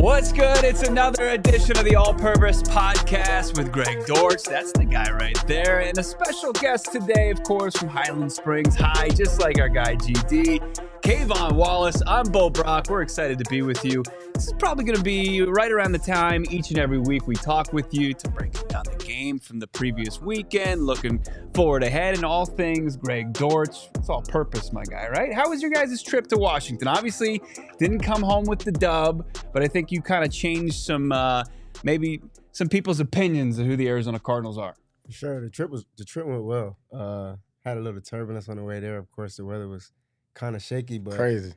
What's good? It's another edition of the All-Purpose Podcast with Greg Dortch. That's the guy right there. And a special guest today, of course, from Highland Springs High, just like our guy GD, K'Von Wallace. I'm Bo Brock. We're excited to be with you. This is probably going to be right around the time each and every week we talk with you to break down the game from the previous weekend, looking forward ahead, and all things Greg Dortch. It's all purpose, my guy, right? How was your guys' trip to Washington? Obviously, didn't come home with the dub, but I think you kind of changed some, maybe some people's opinions of who the Arizona Cardinals are. For sure, the trip went well. Had a little turbulence on the way there. Of course, the weather was kind of shaky, but crazy.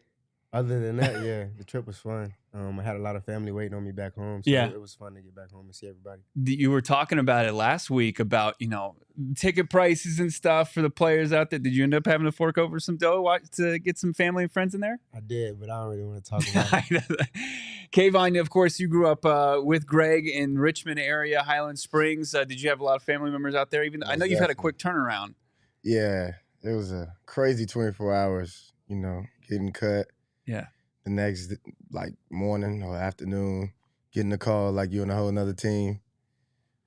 Other than that, yeah, the trip was fun. I had a lot of family waiting on me back home, so it was fun to get back home and see everybody. You were talking about it last week about, ticket prices and stuff for the players out there. Did you end up having to fork over some dough to get some family and friends in there? I did, but I don't really want to talk about it. K'Von, of course, you grew up with Greg in Richmond area, Highland Springs. Did you have a lot of family members out there? I know you've had a quick turnaround. Yeah, it was a crazy 24 hours, getting cut. Yeah. The next morning or afternoon, getting a call like you're on a whole nother team.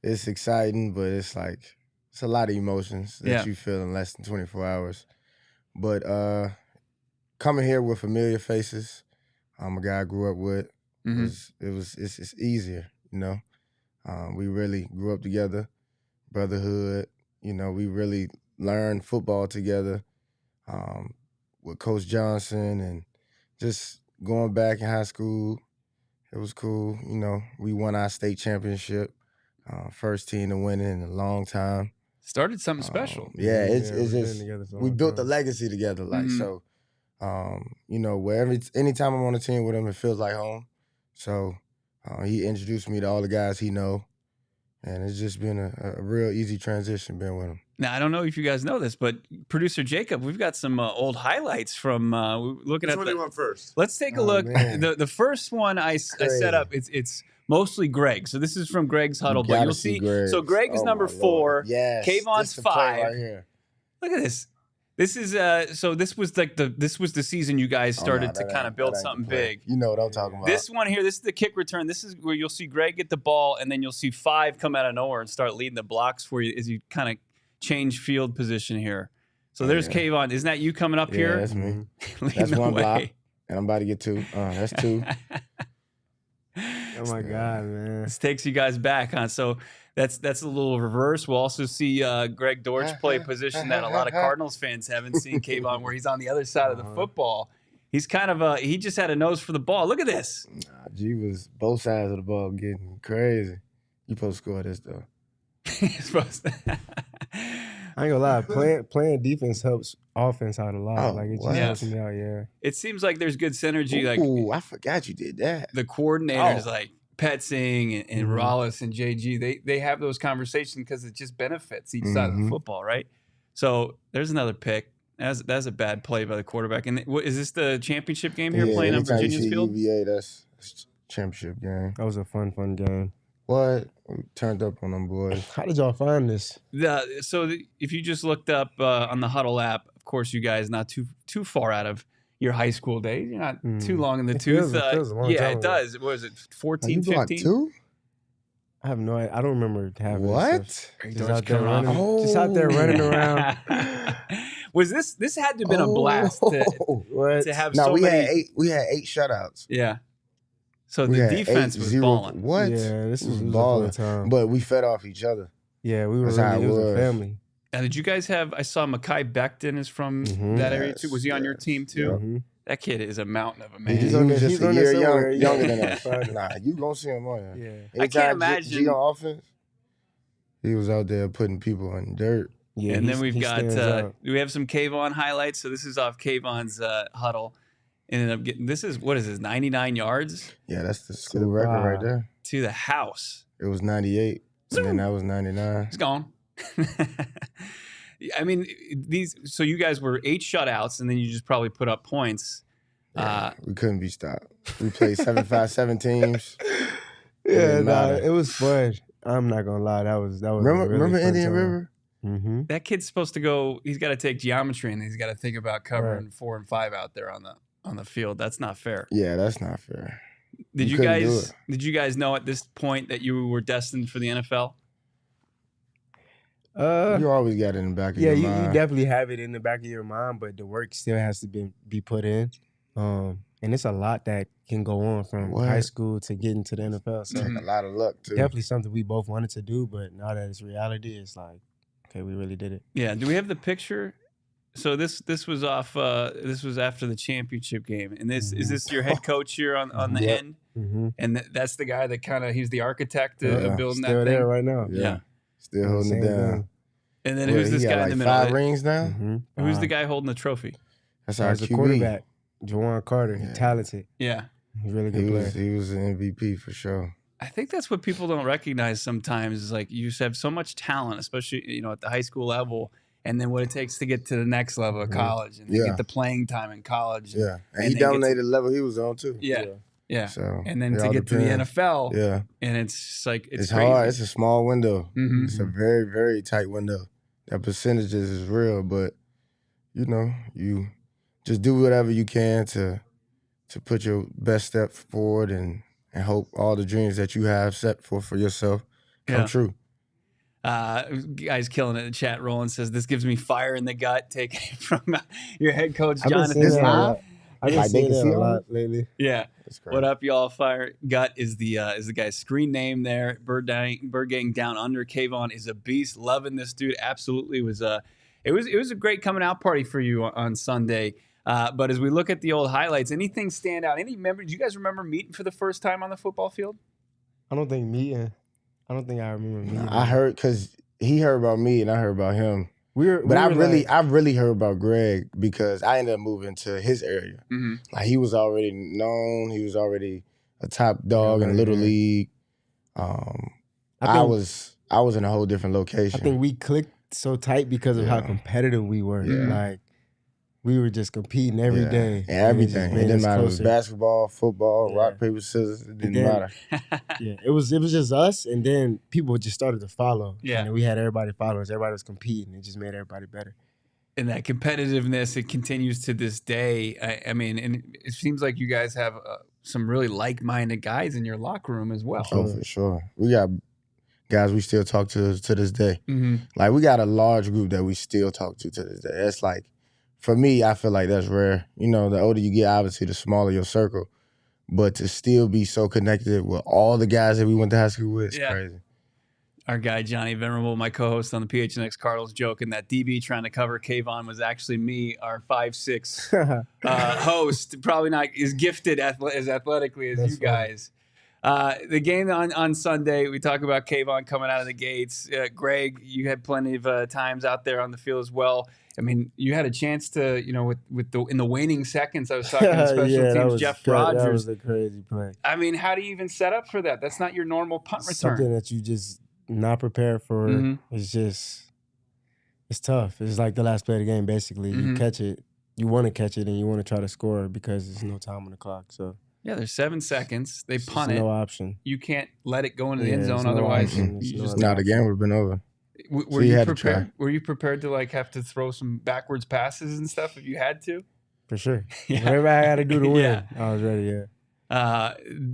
It's exciting, but it's a lot of emotions that you feel in less than 24 hours. But coming here with familiar faces, I'm a guy I grew up with. It's easier, We really grew up together, brotherhood. We really learned football together with Coach Johnson and just going back in high school. It was cool. We won our state championship, first team to win it in a long time. Started something special. Yeah, it's just we built a legacy together. Anytime I'm on a team with him, it feels like home. So he introduced me to all the guys he know, and it's just been a real easy transition being with him. Now, I don't know if you guys know this, but producer Jacob, we've got some old highlights from looking at Which one do you want first? Let's take a look. The first one I set up, it's mostly Greg. So this is from Greg's huddle, but you'll see. Greg. So Greg is number 4. Yes, K'Von's 5. Right here. Look at this. This is so this was the season you guys started to kind of build something big. You know what I'm talking about. This one here, this is the kick return. This is where you'll see Greg get the ball, and then you'll see 5 come out of nowhere and start leading the blocks for you as you kind of change field position here. So there's K'Von. Isn't that you coming up here? Yeah, that's me. That's one block, and I'm about to get 2. That's 2. Oh my God, man! This takes you guys back, huh? So that's a little reverse. We'll also see Greg Dortch play a position that a lot of Cardinals fans haven't seen K'Von, where he's on the other side of the football. He's kind of he just had a nose for the ball. Look at this. G was both sides of the ball getting crazy. You supposed to score this though. He's supposed to. I ain't gonna lie, playing defense helps offense out a lot. It just helps me out, yeah. It seems like there's good synergy. Ooh, I forgot you did that. The coordinators like Petzing and Wallace and JG, they have those conversations because it just benefits each side of the football, right? So there's another pick. That's a bad play by the quarterback. And is this the championship game here playing on Virginia's field? UVA, that's championship game. That was a fun game. What? We turned up on them boys. How did y'all find this? If you just looked up on the Huddle app, of course, you guys not too far out of your high school days. You're not too long in the tooth. It feels a long time it ago. does. What was it, 14, 15? Block 2? I have no idea. I don't remember having what? Just out there running around. Was this had to have been a blast to have so many? We had 8 shutouts. Yeah. So the defense was balling. What? Yeah, this was balling. Time. But we fed off each other. Yeah, we were it was a family. Now, did you guys have? I saw Mekhi Becton is from that area too. Was he on your team too? Yeah. That kid is a mountain of a man. He was just a year younger than us. Nah, you gonna see him on there. Yeah. I can't imagine. G on offense, he was out there putting people in dirt. Yeah, and then we've got we have some K'Von highlights. So this is off K'Von's huddle. Ended up getting this is 99 yards? Yeah, that's the school record right there. To the house. It was 98, and then that was 99. It's gone. I mean, so you guys were 8 shutouts, and then you just probably put up points. Yeah, we couldn't be stopped. We played 7 teams. Yeah, it was fun. I'm not gonna lie, that was remember Indian River? Mm-hmm. That kid's supposed to go. He's got to take geometry, and he's got to think about covering 4 and 5 out there on the field. That's not fair. Yeah, that's not fair. Did You you couldn't do guys it. did you guys know at this point that you were destined for the NFL? You always got it in the back of Yeah, your you mind. definitely have it in the back of your mind, but the work still has to be put in. And it's a lot that can go on from high What? school to getting to the NFL. So Take a lot of luck too. definitely something we both wanted to do, but now that it's reality, it's like, okay, we really did it. Yeah. Do we have the picture? So this was off. This was after the championship game, and this is this your head coach here on the Yep. end, Mm-hmm. and that's the guy that he's the architect of Yeah. building Still that there thing. right now. Yeah. Still holding it Same down. thing. And then What, who's this he got guy like in the middle? 5 rings now? Mm-hmm. Who's the guy holding the trophy? That's our the QB. quarterback, Juwan Carter. Yeah. He's talented. Yeah. He's a really He good player. was an MVP for sure. I think that's what people don't recognize sometimes is like you just have so much talent, especially at the high school level, and then what it takes to get to the next level of college and then Yeah. get the playing time in college. Yeah, and And he they get to- dominated the level he was on too. Yeah. So And then it to all get to the depends. NFL, Yeah, and it's just like it's crazy. hard. It's a small window. Mhm. It's a very, very tight window. That percentages is real, but you just do whatever you can to put your best step forward and hope all the dreams that you have set for yourself come Yeah. true. Guys killing it in the chat. Roland says this gives me fire in the gut. Taking it from your head coach, I've been Jonathan. saying that a live? lot. I've been Like, they saying can that see a all lot lately. Yeah. It's crazy. What up, y'all? Fire Gut is the guy's screen name there. Bird Gang Down Under. K'Von is a beast. Loving this dude. Absolutely it was a great coming out party for you on Sunday. But as we look at the old highlights, anything stand out? Do you guys remember meeting for the first time on the football field? I don't think I remember meeting. I heard because he heard about me and I heard about him. But I really heard about Greg because I ended up moving to his area. Mm-hmm. Like he was already known. He was already a top dog in Little League. I was in a whole different location. I think we clicked so tight because of how Yeah. competitive we were. Yeah. Like we were just competing every day. And everything. It didn't matter. It was closer. basketball, football, Yeah. rock, paper, scissors. It didn't then- matter. Yeah, it was just us, and then people just started to follow. Yeah. And then we had everybody follow us. Everybody was competing. It just made everybody better. And that competitiveness, it continues to this day. I mean, and it seems like you guys have some really like-minded guys in your locker room as well. Oh, for sure. We got guys we still talk to this day. Mm-hmm. Like we got a large group that we still talk to this day. That's like, for me, I feel like that's rare. The older you get, obviously, the smaller your circle. But to still be so connected with all the guys that we went to high school with, it's crazy. Our guy, Johnny Venerable, my co-host on the PHNX Cardinals, joking that DB trying to cover K'Von was actually me, our 5'6" host. Probably not as gifted as athletically as That's you guys. The game on Sunday, we talk about K'Von coming out of the gates. Greg, you had plenty of times out there on the field as well. I mean, you had a chance to, in the waning seconds, I was talking to special teams, Jeff Rogers. That was a crazy play. I mean, how do you even set up for that? That's not your normal punt return. Something that you just not prepared for. Mhm. It's tough. It's like the last play of the game, basically. Mhm. You catch it, you want to catch it, and you want to try to score because there's no time on the clock. So Yeah, there's 7 seconds. They there's punt it. no option. You can't let it go into the Yeah, end zone. there's no Otherwise, option. you There's no just other Now the game would have been over. Were you you had to prepared? try. Were you prepared to have to throw some backwards passes and stuff if you had to? For sure. Yeah. Whatever I had to do to win, Yeah. I was ready,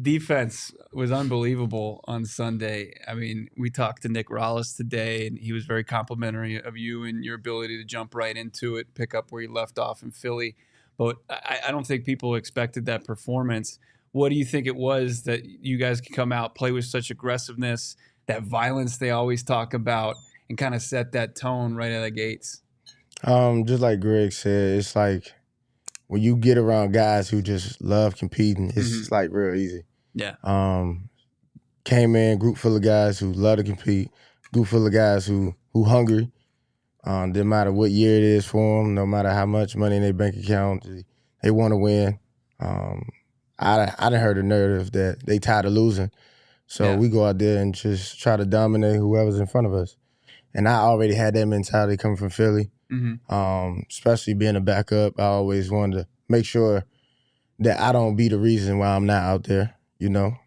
Defense was unbelievable on Sunday. I mean, we talked to Nick Rollis today, and he was very complimentary of you and your ability to jump right into it, pick up where you left off in Philly. But I don't think people expected that performance. What do you think it was that you guys could come out, play with such aggressiveness, that violence they always talk about, and kind of set that tone right out of the gates? Just like Greg said, it's like when you get around guys who just love competing, it's just like real easy. Yeah. Came in, group full of guys who love to compete, group full of guys who hungry. Didn't matter what year it is for them, no matter how much money in their bank account, they want to win. I done heard the narrative that they tired of losing. So we go out there and just try to dominate whoever's in front of us. And I already had that mentality coming from Philly. Mm-hmm. Especially being a backup, I always wanted to make sure that I don't be the reason why I'm not out there,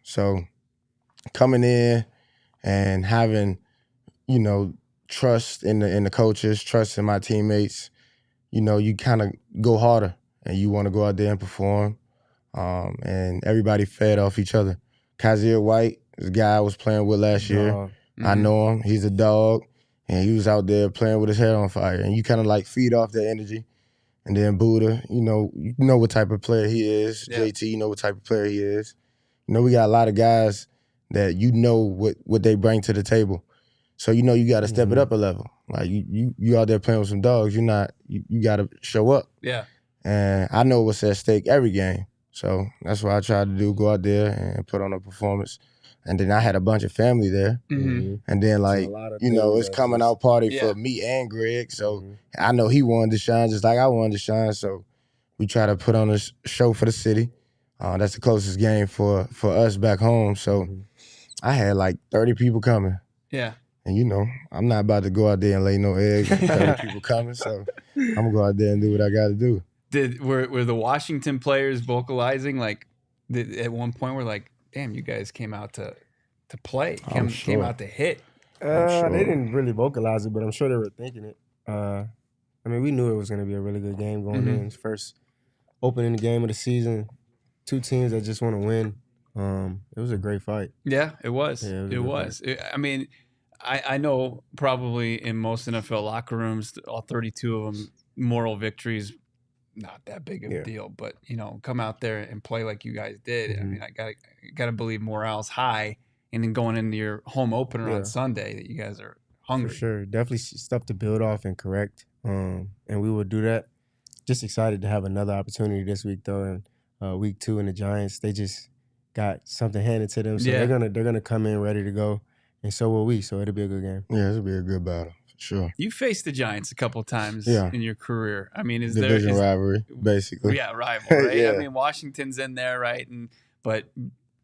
So coming in and having, trust in the coaches, trust in my teammates, you kind of go harder and you want to go out there and perform. and everybody fed off each other. Kazir White, the guy I was playing with last year, Mm-hmm. I know him. He's a dog, and he was out there playing with his head on fire. And you kind of like feed off that energy. And then Buddha, you know what type of player he is. Yeah. JT, you know what type of player he is. We got a lot of guys that what they bring to the table. So you got to step it up a level. Like you out there playing with some dogs. You got to show up. Yeah. And I know what's at stake every game. So that's what I tried to do, go out there and put on a performance. And then I had a bunch of family there. Mm-hmm. And then it's coming out party for me and Greg. So I know he wanted to shine just like I wanted to shine. So we try to put on a show for the city. That's the closest game for us back home. So I had like 30 people coming. Yeah. And I'm not about to go out there and lay no eggs. 30 people coming. So I'm going to go out there and do what I got to do. Were the Washington players vocalizing like at one point we're like, damn, you guys came out to play, came out to hit? They didn't really vocalize it, but I'm sure they were thinking it. We knew it was going to be a really good game going in. First opening game of the season, two teams that just want to win. It was a great fight. Yeah, it was. Yeah, it was. I know probably in most NFL locker rooms, all 32 of them, moral victories, not that big of a deal. But, come out there and play like you guys did. I gotta believe morale's high. And then going into your home opener on Sunday that you guys are hungry. For sure. Definitely stuff to build off and correct. And we will do that. Just excited to have another opportunity this week, though. And week 2 in the Giants, they just got something handed to them. So they're gonna come in ready to go. And so will we. So it'll be a good game. Yeah, it'll be a good battle. Sure. You faced the Giants a couple of times in your career. Is Division rivalry, basically. Yeah, rival, right? Yeah. Washington's in there, right? But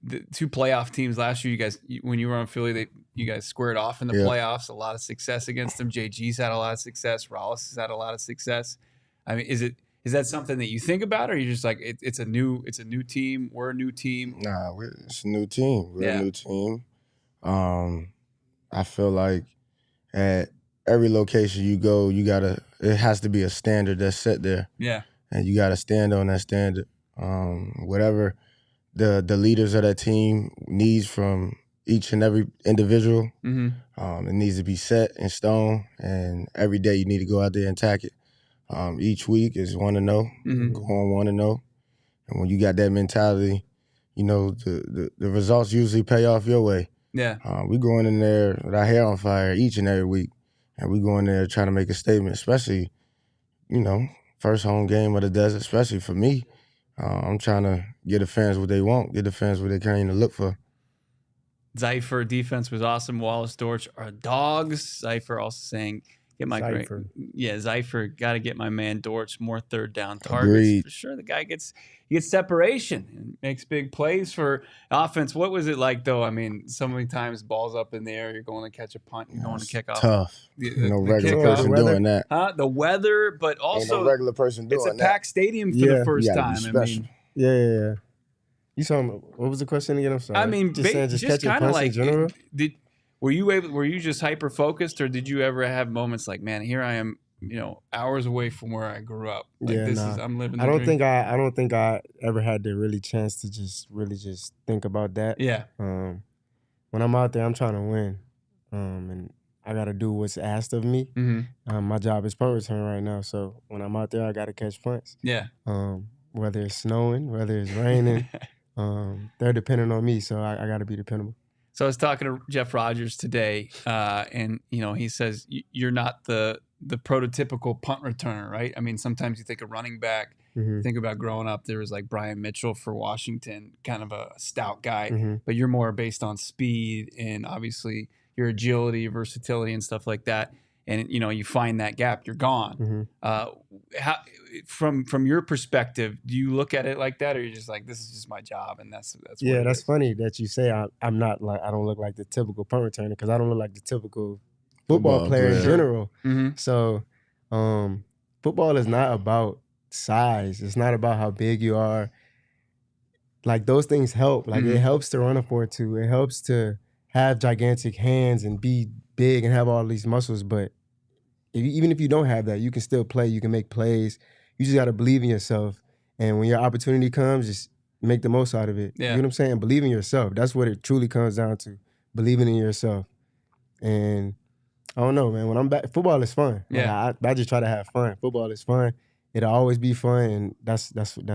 the 2 playoff teams last year, you guys, when you were on Philly, you guys squared off in the playoffs. A lot of success against them. JG's had a lot of success. Wallace has had a lot of success. Is that something that you think about, or are you just like it's a new team? We're a new team. Nah, it's a new team. We're a new team. I feel like at every location you go, it has to be a standard that's set there. Yeah. And you got to stand on that standard. Whatever the leaders of that team needs from each and every individual, it needs to be set in stone. And every day you need to go out there and attack it. Each week is 1-0, go on 1-0. And when you got that mentality, the results usually pay off your way. Yeah. We going in there with our hair on fire each and every week. And we go in there trying to make a statement, especially, first home game of the desert, especially for me. I'm trying to get the fans what they want, get the fans what they kind of look for. Zypher defense was awesome. Wallace, Dortch are dogs. Zypher also saying, Zypher, got to get my man Dortch more third down targets. Agreed. For sure, the guy gets separation and makes big plays for offense. What was it like, though? So many times balls up in the air, you're going to catch a punt, you're going to kick off. Tough. No regular person doing that. The weather, but also no regular person doing that. It's a packed stadium for the first time. Yeah. You saw him. What was the question again? I'm sorry. Just catching punts in general. Were you just hyper focused, or did you ever have moments like, man, here I am, hours away from where I grew up? I'm living the dream. I don't think I ever had the really chance to just think about that. Yeah. When I'm out there, I'm trying to win, and I got to do what's asked of me. My job is punt return right now, so when I'm out there, I got to catch punts. Yeah. Whether it's snowing, whether it's raining, they're dependent on me, so I got to be dependable. So I was talking to Jeff Rogers today, and he says you're not the prototypical punt returner, right? Sometimes you think of running back. Think about growing up. There was like Brian Mitchell for Washington, kind of a stout guy, but you're more based on speed and obviously your agility, versatility, and stuff like that. And you find that gap, you're gone. How, from your perspective, do you look at it like that, or you're just like, this is just my job, and that's yeah, that's funny that you say I'm not like, I don't look like the typical punt returner, because I don't look like the typical football player in general. So football is not about size. It's not about how big you are. Like, those things help. Like, it helps to run a 4.2. It helps to have gigantic hands and be big and have all these muscles. But even if you don't have that, you can still play. You can make plays. You just got to believe in yourself. And when your opportunity comes, just make the most out of it. Yeah. You know what I'm saying? Believe in yourself. That's what it truly comes down to. Believing in yourself. And I don't know, man. When I'm back, football is fun. Yeah. Like I just try to have fun. Football is fun. It'll always be fun, and that's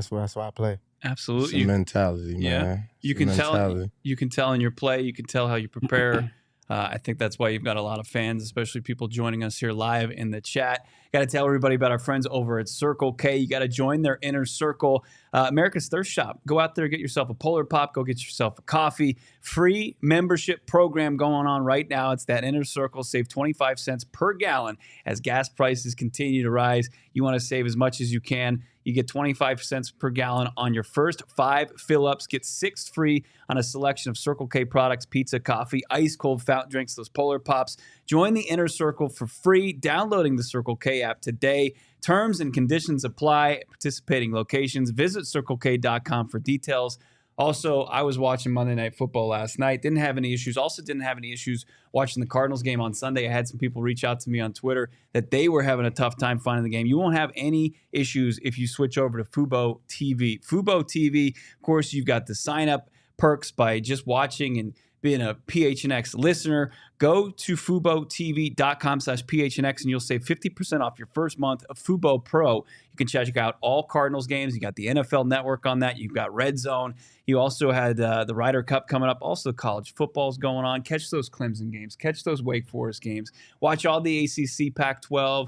why I play. Absolutely. It's a mentality, man. Yeah. You can tell in your play. You can tell how you prepare. I think that's why you've got a lot of fans, especially people joining us here live in the chat. Got to tell everybody about our friends over at Circle K. You got to join their inner circle. America's Thirst Shop. Go out there, get yourself a Polar Pop. Go get yourself a coffee. Free membership program going on right now. It's that inner circle. Save 25 cents per gallon as gas prices continue to rise. You want to save as much as you can. You get 25 cents per gallon on your first 5 fill-ups. Get 6 free on a selection of Circle K products, pizza, coffee, ice-cold fountain drinks, those Polar Pops. Join the Inner Circle for free, downloading the Circle K app today. Terms and conditions apply at participating locations. Visit CircleK.com for details. Also, I was watching Monday Night Football last night. Didn't have any issues. Also didn't have any issues watching the Cardinals game on Sunday. I had some people reach out to me on Twitter that they were having a tough time finding the game. You won't have any issues if you switch over to Fubo TV. Fubo TV, of course, you've got the sign-up perks by just watching and being a PHNX listener. Go to FuboTV.com/PHNX and you'll save 50% off your first month of Fubo Pro. You can check out all Cardinals games. You got the NFL Network on that. You've got Red Zone. You also had the Ryder Cup coming up. Also, college football's going on. Catch those Clemson games. Catch those Wake Forest games. Watch all the ACC, Pac-12,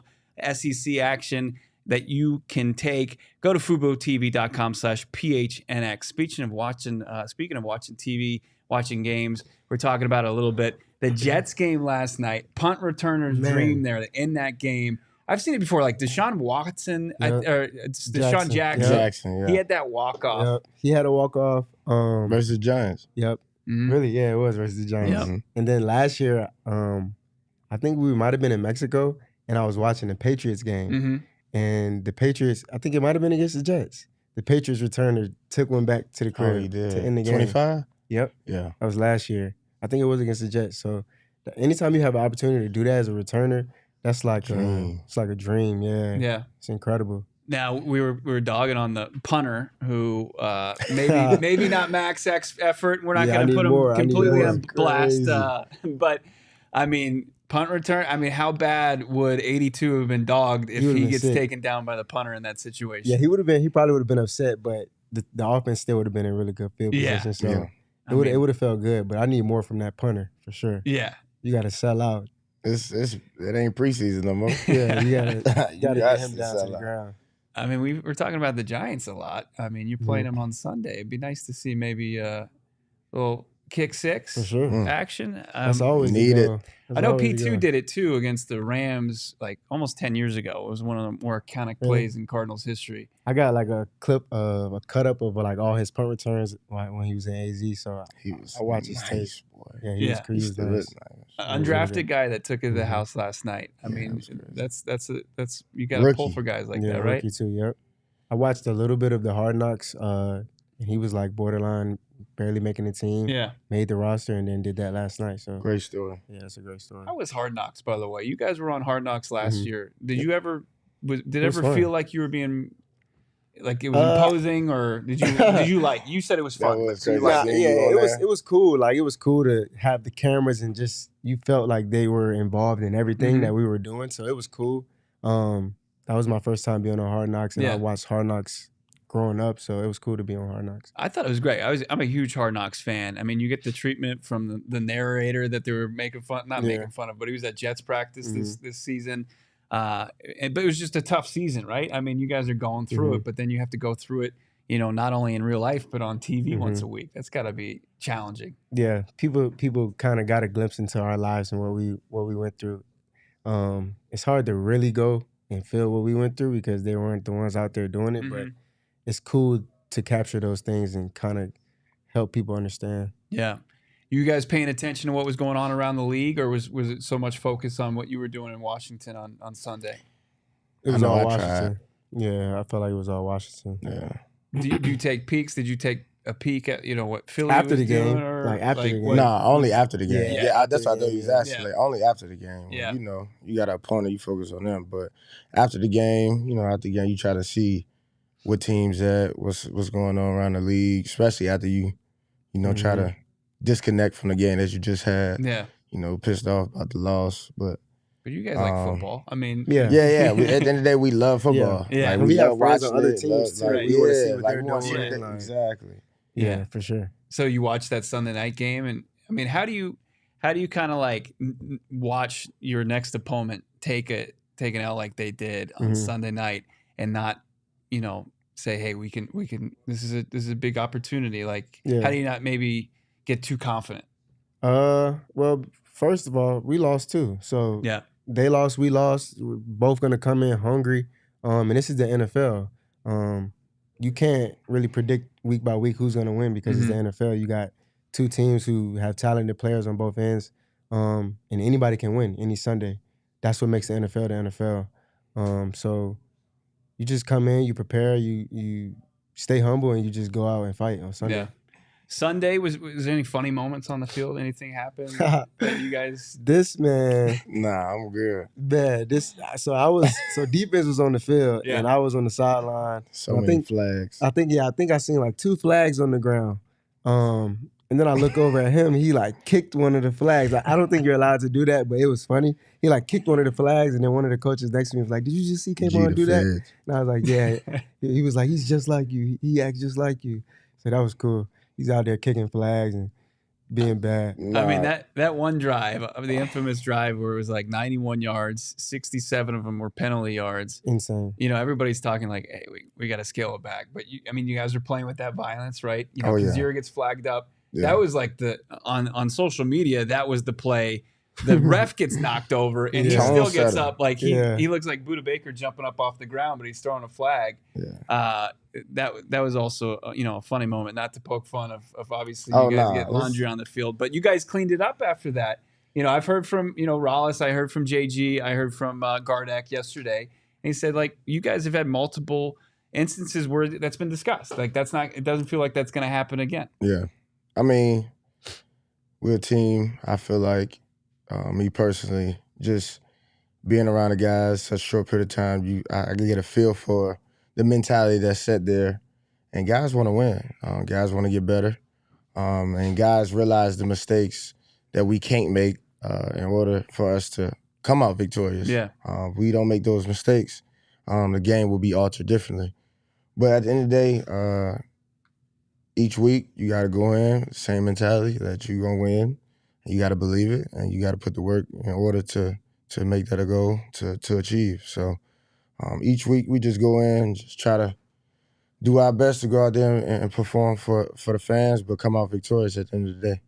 SEC action that you can take. Go to FuboTV.com/PHNX. Speaking of watching TV, watching games, we're talking about it a little bit. The Jets game last night, punt returner's dream there in that game. I've seen it before, like Deshaun Watson, or Deshaun Jackson. Yeah. He had that walk-off. Yep. He had a walk-off. Versus the Giants. Yep. Mhm. Really, yeah, it was versus the Giants. Yep. And then last year, I think we might have been in Mexico, and I was watching the Patriots game. Mm-hmm. And the Patriots, I think it might have been against the Jets. The Patriots returner took one back to the crib to end the game. 25? Yep. Yeah. That was last year. I think it was against the Jets. So anytime you have an opportunity to do that as a returner, that's like it's like a dream. Yeah. Yeah. It's incredible. Now we were dogging on the punter who maybe not max X effort. We're not going to put him completely on blast. But I mean, punt return. I mean, how bad would 82 have been dogged if he gets taken down by the punter in that situation? Yeah, he would have been. He probably would have been upset, but the offense still would have been in really good field position. So it would have felt good. But I need more from that punter for sure. Yeah, you got to sell out. It ain't preseason no more. Yeah, you gotta get him down to the ground. I mean, we're talking about the Giants a lot. I mean, you're playing them on Sunday. It'd be nice to see maybe a little kick six for sure action. That's always needed. I know P2 did it too against the Rams like almost 10 years ago. It was one of the more iconic plays in Cardinals history. I got like a clip of a cut up of like all his punt returns when he was in AZ. So I watched his tape. Yeah, he was nice. Undrafted guy that took it to the house last night. I mean, that's you got to pull for guys like that, right? Rookie too. Yep. I watched a little bit of the Hard Knocks, and he was like borderline, barely making the team. Yeah, made the roster and then did that last night. So great story. Yeah, it's a great story. How was Hard Knocks, by the way? You guys were on Hard Knocks last year. Did you ever? Did it ever feel like you were being? Like it was imposing, or did you like? You said it was fun. It was cool. Like it was cool to have the cameras and just you felt like they were involved in everything that we were doing. So it was cool. That was my first time being on Hard Knocks, and I watched Hard Knocks growing up, so it was cool to be on Hard Knocks. I thought it was great. I'm a huge Hard Knocks fan. I mean, you get the treatment from the narrator that they were making fun of, but he was at Jets practice this season. But it was just a tough season, right? I mean, you guys are going through it, but then you have to go through it, not only in real life, but on TV once a week. That's got to be challenging. Yeah, people kind of got a glimpse into our lives and what we went through. It's hard to really go and feel what we went through because they weren't the ones out there doing it, but it's cool to capture those things and kind of help people understand. Yeah. You guys paying attention to what was going on around the league, or was it so much focus on what you were doing in Washington on Sunday? It was all Washington. Yeah, I felt like it was all Washington. Yeah. Do you take peeks? Did you take a peek at what Philly after was the game? Doing, or after the game? No, only after the game. Yeah, that's what I thought you was asking. Yeah. Like, only after the game. Yeah. You got an opponent, you focus on them. But after the game, you try to see what teams at, what's going on around the league, especially after you try to disconnect from the game that you just had. Yeah. Pissed off about the loss, but you guys like football. I mean, yeah. At the end of the day, we love football. Yeah. Like, and we have friends watching on other it. teams too. Like, We want to see what they're we want to see doing. what exactly. Yeah, for sure. So you watched that Sunday night game, and I mean, how do you kind of like watch your next opponent take an L like they did on Sunday night and not, say, hey, we can this is a big opportunity. Like, how do you not maybe get too confident? Well, first of all, we lost too. So yeah, they lost, we lost. We're both gonna come in hungry. And this is the NFL. You can't really predict week by week who's gonna win because it's the NFL. You got two teams who have talented players on both ends. And anybody can win any Sunday. That's what makes the NFL the NFL. So you just come in, you prepare, you stay humble, and you just go out and fight on Sunday. Yeah. Sunday, was there any funny moments on the field? Anything happened that you guys? This man, nah, I'm good. Man, so defense was on the field and I was on the sideline. So many flags. I think I seen like 2 flags on the ground. And then I look over at him, he like kicked one of the flags. Like, I don't think you're allowed to do that, but it was funny. He like kicked one of the flags, and then one of the coaches next to me was like, "Did you just see K'Von do that?" And I was like, "Yeah." He was like, "He's just like you. He acts just like you." So that was cool. He's out there kicking flags and being bad. I mean, that one drive, the infamous drive where it was like 91 yards, 67 of them were penalty yards. Insane. Everybody's talking like, hey, we got to scale it back. But you guys are playing with that violence, right? Kazir gets flagged up. Yeah. That was like on social media, that was the play. The ref gets knocked over and he still gets up. Like he looks like Budda Baker jumping up off the ground, but he's throwing a flag. Yeah. That was also a funny moment. Not to poke fun of obviously you guys get laundry on the field, but you guys cleaned it up after that. I've heard from Wallace, I heard from JG, I heard from Gardeck yesterday, and he said like you guys have had multiple instances where that's been discussed. Like it doesn't feel like that's going to happen again. Yeah. I mean, we're a team. I feel like, me personally, just being around the guys such a short period of time, I get a feel for the mentality that's set there. And guys want to win. Guys want to get better. And guys realize the mistakes that we can't make in order for us to come out victorious. Yeah. If we don't make those mistakes, the game will be altered differently. But at the end of the day, each week, you got to go in, same mentality that you're going to win. You got to believe it, and you got to put the work in order to make that a goal to achieve. So each week, we just go in and just try to do our best to go out there and perform for the fans, but come out victorious at the end of the day.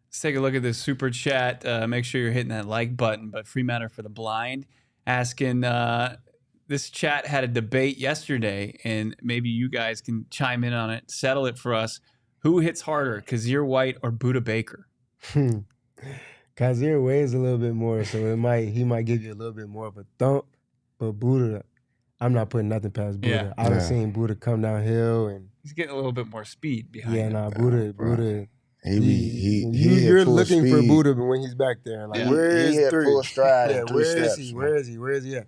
Let's take a look at this super chat. Make sure you're hitting that like button. But Free Matter for the Blind asking, this chat had a debate yesterday, and maybe you guys can chime in on it, settle it for us. Who hits harder, Kazir White or Budda Baker? Kazir weighs a little bit more, so he might give you a little bit more of a thump. But Budda, I'm not putting nothing past Budda. Yeah. I've seen Budda come downhill, and he's getting a little bit more speed behind him. Budda. You're looking speed. for Budda when he's back there. Like, where is he three? Full stride. Yeah, where is he at?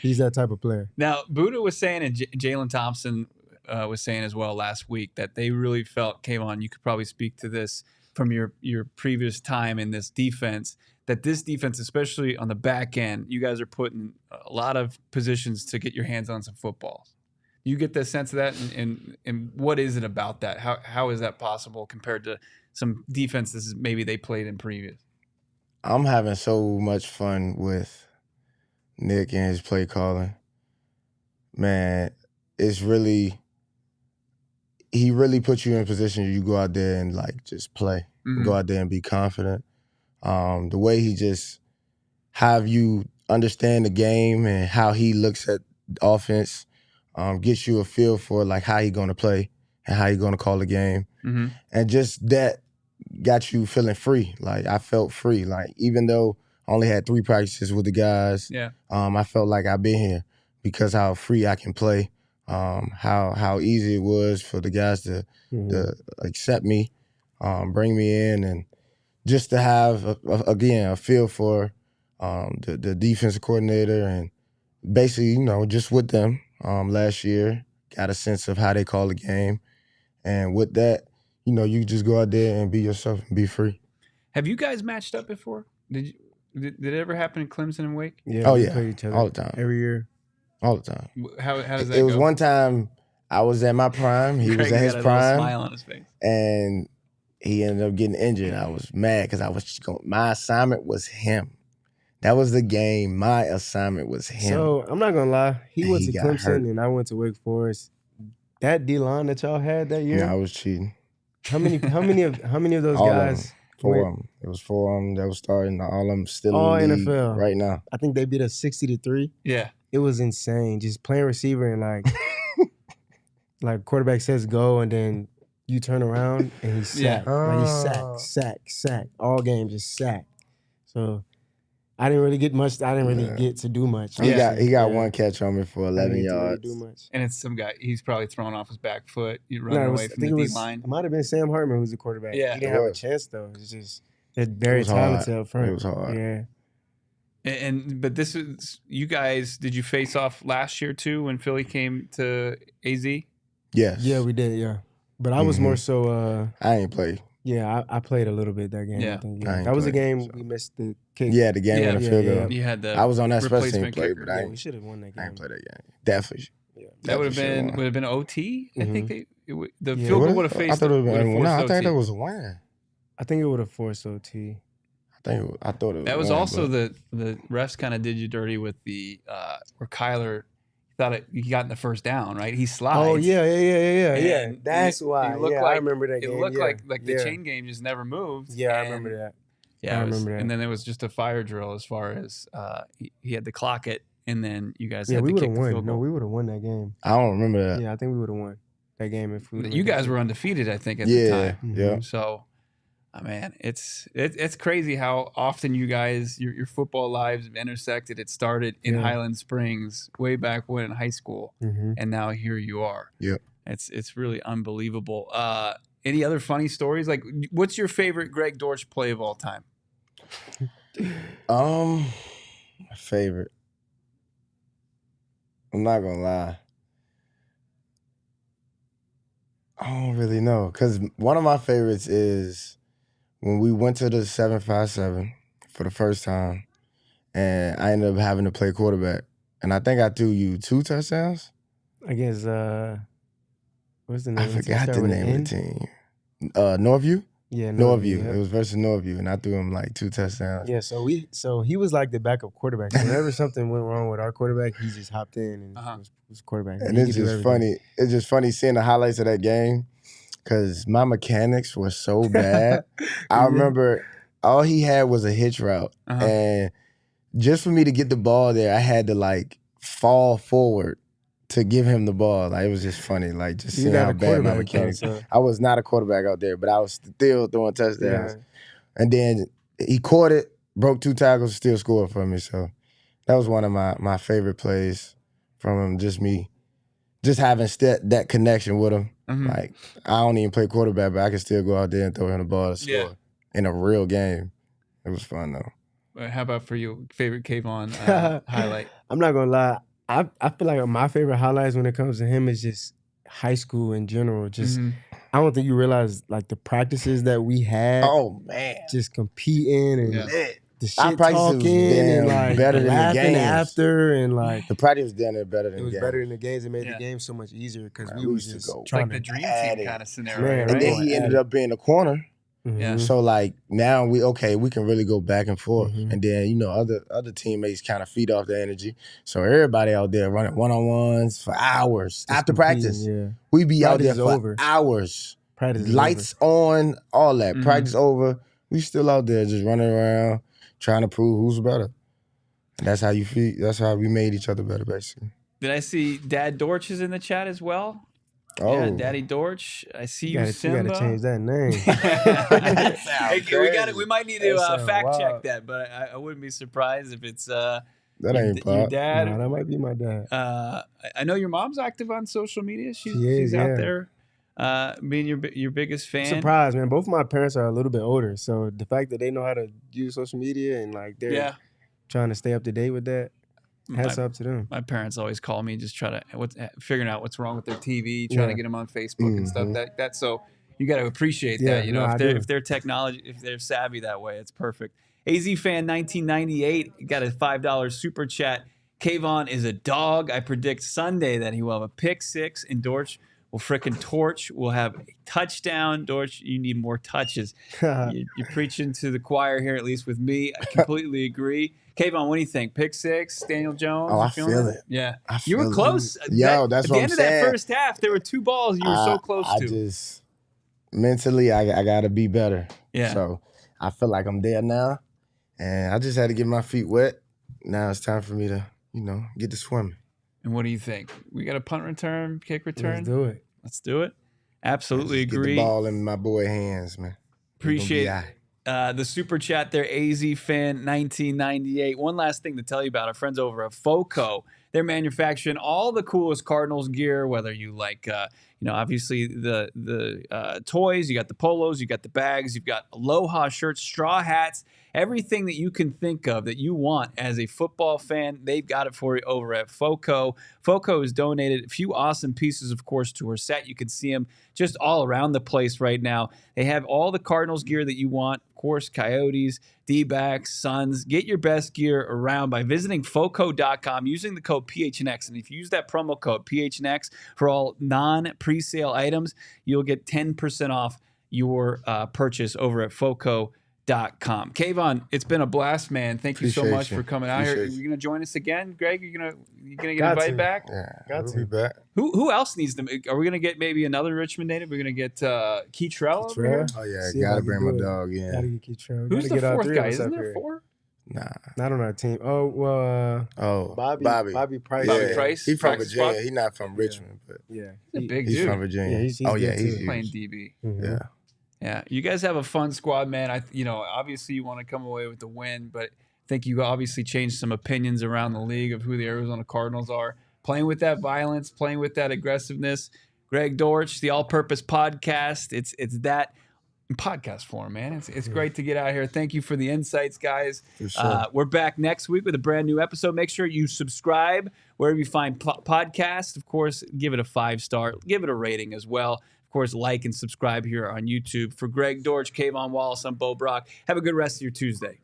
He's that type of player. Now, Budda was saying, and Jalen Thompson was saying as well last week, that they really felt, K'Von, you could probably speak to this from your previous time in this defense, that this defense, especially on the back end, you guys are putting a lot of positions to get your hands on some footballs. You get the sense of that, and what is it about that? How is that possible compared to some defenses maybe they played in previous? I'm having so much fun with Nick and his play calling. Man, it's really, he really puts you in a position you go out there and like just play. Go out there and be confident. The way he just have you understand the game and how he looks at offense gets you a feel for like how he gonna play and how he gonna call the game. And just that got you feeling free. Like I felt free. Like even though I only had 3 practices with the guys, I felt like I've been here because how free I can play, how easy it was for the guys to accept me, bring me in, and just to have again a feel for the defensive coordinator and basically just with them last year got a sense of how they call the game. And with that, you just go out there and be yourself and be free. Have you guys matched up before? Did it ever happen in Clemson and Wake? Yeah, we play each other all the time. Every year. All the time. How does that It go? was one time I was at my prime. He was at his prime. Smile on his face. And he ended up getting injured. I was mad because my assignment was him. That was the game. My assignment was him. So I'm not gonna lie. He went to Clemson hurt. and I went to Wake Forest. That D-line that y'all had that year. Yeah, I was cheating. How many of those all guys? Of them. 4 of them. It was 4 of them that was starting. All of them still all in the league NFL right now. I think they beat us 60-3. Yeah, it was insane. Just playing receiver and like quarterback says go and then you turn around and he's sacked. Like he's sacked. All game just sacked. So I didn't really get much. I didn't really get to do much. He got one catch on me for 11 yards. Really do much. And it's some guy. He's probably thrown off his back foot. You running away from the D line. It might have been Sam Hartman who's the quarterback. Yeah, he didn't have a chance though. It's just they're very talented up front. It was hard. Yeah. But this is you guys. Did you face off last year too when Philly came to AZ? Yes. Yeah, we did. Yeah, but I was more so. I ain't play. Yeah, I played a little bit that game. Yeah. I think, that was a game we missed the kick. Yeah, the game with the field goal. You had the I was on that special team play, but we should have won that game. I didn't play that game. Definitely. Yeah. That would have been OT. I think the Yeah. field goal would have faced. I thought it would have been. No, I OT. think that was a win. I think it would have forced OT. I thought it was. That was win, also but the refs kind of did you dirty with the where Kyler thought he got in the first down, right? He slides. Oh yeah. And That's why. I remember that game. It looked like the chain game just never moved. Yeah, I remember that. Yeah, I remember that. And then there was just a fire drill as far as he had to clock it, and then you guys Yeah, had we to would kick have the won. field No, goal. we would have won that game. I don't remember that. Yeah, I think we would have won that game if we. You guys were undefeated, I think, at the time. Yeah. So, man, it's crazy how often you guys your football lives have intersected. It started in Highland Springs way back when in high school, and now here you are. Yep. It's really unbelievable. Any other funny stories? Like, what's your favorite Greg Dortch play of all time? My favorite. I'm not gonna lie. I don't really know, because one of my favorites is when we went to the 757 for the first time, and I ended up having to play quarterback, and I think I threw you 2 touchdowns. I guess what's the name? I forgot the name of the team. Northview. Yeah, Northview. Yep. It was versus Northview, and I threw him like 2 touchdowns. Yeah, so he was like the backup quarterback. So whenever something went wrong with our quarterback, he just hopped in and was quarterback. And it's just funny. It's just funny seeing the highlights of that game because my mechanics were so bad. I remember all he had was a hitch route, and just for me to get the ball there, I had to like fall forward to give him the ball. Like, it was just funny, like just seeing how bad my mechanics. I was not a quarterback out there, but I was still throwing touchdowns. Yeah. And then he caught it, broke 2 tackles, still scored for me. So that was one of my favorite plays from him. Just me, just having that connection with him. Like, I don't even play quarterback, but I can still go out there and throw him the ball to score in a real game. It was fun though. How about for you, favorite K'Von highlight? I'm not gonna lie. I feel like my favorite highlights when it comes to him is just high school in general. Just I don't think you realize like the practices that we had. Oh man, just competing and the shit talking and like better than laughing the games after and like the practice was down there better than it was the games. better than the games. It made the game so much easier because we was just like trying the to dream team kind of scenario. Man, right? And then he ended up being a corner. Yeah. So like now we can really go back and forth. And then, other teammates kind of feed off the energy. So everybody out there running one-on-ones for hours after practice. Yeah. We be practice out there for hours. Practice lights on, all that. Practice over. We still out there just running around trying to prove who's better. And that's how you feel. That's how we made each other better, basically. Did I see Dad Dortch is in the chat as well? Oh. Yeah, Daddy Dortch. I see you, Simba. You gotta change that name. We might need to fact check that, but I wouldn't be surprised if it's that ain't your dad. No, that might be my dad. I know your mom's active on social media. She's out there being your biggest fan. Surprised, man. Both of my parents are a little bit older, so the fact that they know how to use social media and like they're trying to stay up to date with that. Hats up to them. My parents always call me, just try to figuring out what's wrong with their TV, trying to get them on Facebook and stuff. That so you got to appreciate that. You know, if they're technology, if they're savvy that way, it's perfect. AZ Fan 1998 got a $5 super chat. K'Von is a dog. I predict Sunday that he will have a pick six, and Dortch will frickin' torch. We'll have a touchdown. Dortch, you need more touches. You're preaching to the choir here, at least with me. I completely agree. K'Von, what do you think? Pick six, Daniel Jones? Oh, I feel it. Yeah. You were close. Yo, that's what I'm saying. At the end of that first half, there were 2 balls you were so close to. I just, mentally, I got to be better. Yeah. So I feel like I'm there now, and I just had to get my feet wet. Now it's time for me to, get to swimming. And what do you think? We got a punt return, kick return? Let's do it. Absolutely agree. Get the ball in my boy hands, man. Appreciate the super chat there, AZ Fan 1998. One last thing to tell you about our friends over at FOCO. They're manufacturing all the coolest Cardinals gear, whether you like, obviously the toys, you got the polos, you got the bags, you've got Aloha shirts, straw hats, everything that you can think of that you want as a football fan, they've got it for you over at FOCO. FOCO has donated a few awesome pieces, of course, to her set. You can see them just all around the place right now. They have all the Cardinals gear that you want. Of course, Coyotes, D-backs, Suns. Get your best gear around by visiting FOCO.com using the code PHNX. And if you use that promo code PHNX for all non-presale items, you'll get 10% off your purchase over at FOCO.com. K'Von, it's been a blast, man. Thank you so much for coming out here. Are you gonna join us again, Greg? You gonna get invited back? Yeah, got to be back. Who else needs to? Are we gonna get maybe another Richmond native? We're gonna get Keytrell over here? Oh yeah, gotta bring my dog in. Gotta get Keytrell. Who's the fourth guy? Isn't there 4? Nah, not on our team. Oh well. Bobby Price. Bobby Price. He's from Virginia. He's not from Richmond, but he's a big dude. He's from Virginia. Yeah, he's playing DB. Mm-hmm. Yeah. Yeah, you guys have a fun squad, man. Obviously you want to come away with the win, but I think you obviously changed some opinions around the league of who the Arizona Cardinals are. Playing with that violence, playing with that aggressiveness. Greg Dortch, the All-Purpose Podcast. It's that in podcast form, man. It's great to get out here. Thank you for the insights, guys. For sure. We're back next week with a brand new episode. Make sure you subscribe wherever you find podcasts. Of course, give it a 5-star. Give it a rating as well. Of course, like and subscribe here on YouTube. For Greg Dortch, K'Von Wallace, I'm Bo Brock. Have a good rest of your Tuesday.